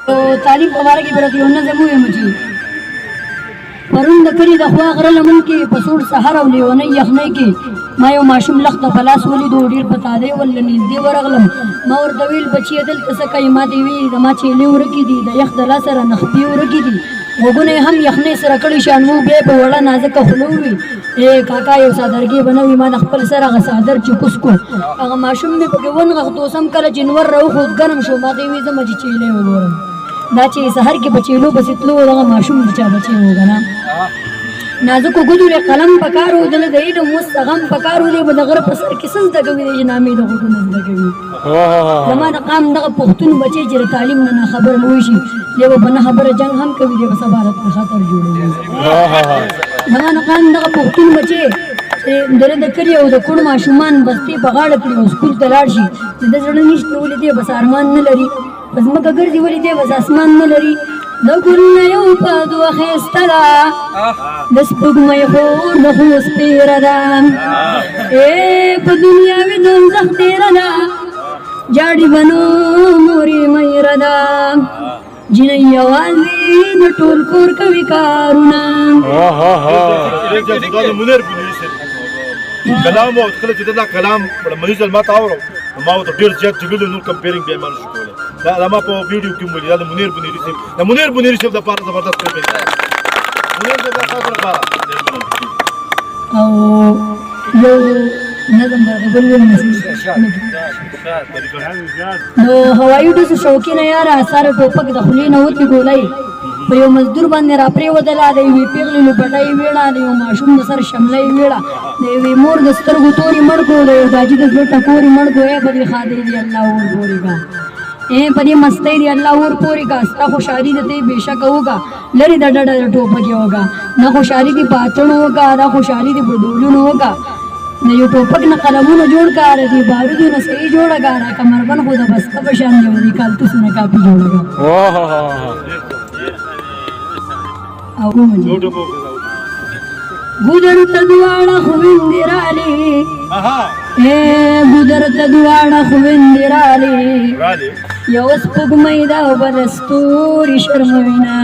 تعلیم په باره کې برته یو نظم ووایم چې پرون د کلي د خوا غره لمن کې په سوړ سهار او لیونۍ یخنۍ کې ما یو ماشوم لښته په لاس ولیدو ډېر په تادۍ ورله نږدې ورغلم ما ورته ویل بچیه دلته څه کوې ما دې ویلي زما چیلې ورکې دي د یخ د لاسه را نخپې ورکې دي غوږونه یې هم یخنۍ سره کړي شانمو بیا په وړه نازکه خوله ووي کاکا یو څادرګي به نه وي ما د خپل سر هغه څادر چې کوس کړو هغه ماشوم مې پکې ونغښتو سم کله چې نور راوخوت ګرم شو ما ته یې ویل ځمه چې چیلې وګورم دا چې سحر کې په چیلو پسې تلو دغه ماشوم د چا بچی و که نه نازکو ګوتو د قلم په کار و دله د ایډم اوس د غم په کار و دی به د غره په سر کې څه زده کوي دی چې نامې د غوټو نه زده کوي زما د قام دغه پښتون بچی چې د تعلیم نه ناخبره نه وشي دی به په نه خبره جنګ هم کوي دی به سبا راته خطر جوړوي زما د قام دغه پښتون بچی دله د کلي او د کوڼ ماشومان بستې په غاړه کړي او سکول ته لاړ شي چې د زړه نشته ولې دی بس ارمان نه لري په ځمکه ګرځي ولې دی بس اسمان نه لري د ګل نه یو پاد واخیسته ده د سپوږمۍ خور د خوست پیره ده په دنیا وي دوزخ تېره ده جاړي بنو مورې میره ده جنۍ یوازې د ټول کور کوي کارونه کلام او کله چې دا کلام مریض ما ته اورو ما ته ډیر زیات چې ویلو نور کمپیرینګ به مانه شو کوله دا ما په ویډیو کې مولي دا منیر بنيري صاحب د پاره زبردست کوي منیر د تاسو لپاره او یو نظم درته بل نو هوایي ډزو شوقین یار اثر ټوپک د خولې نه وتی ګولای په یو مزدور باندې را پرېوتله د یوې پېغلې لوپټۍ ویړه د یو ماشوم د سر شملۍ ویړه د یوې مور د سترګو تورې مړ کړو د یو داجي د زړه ټکورې مړ کړو په دې خاطر دې الله اور پورې کا په دې مستۍ دې الله اور پورې کا ستا خوشحالي د دې بېشکه وکړه لرې د ډډه د ټوپکې وکړه نه خوشحالي دې په اچڼو وکړه نه خوشحالي دې په ډولونو وکړه نه یو ټوپک نه قلمونه جوړ کړه دې بارودو نه صحیح جوړه کړه کمربند خو د بسته په شان دی دې کالتوس نه کاپي جوړه کړه ګودر ته دواړه خویندې رالې ګودر ته دواړه خویندې رالې یو سپوږمۍ ده او بل ستوري شرموینه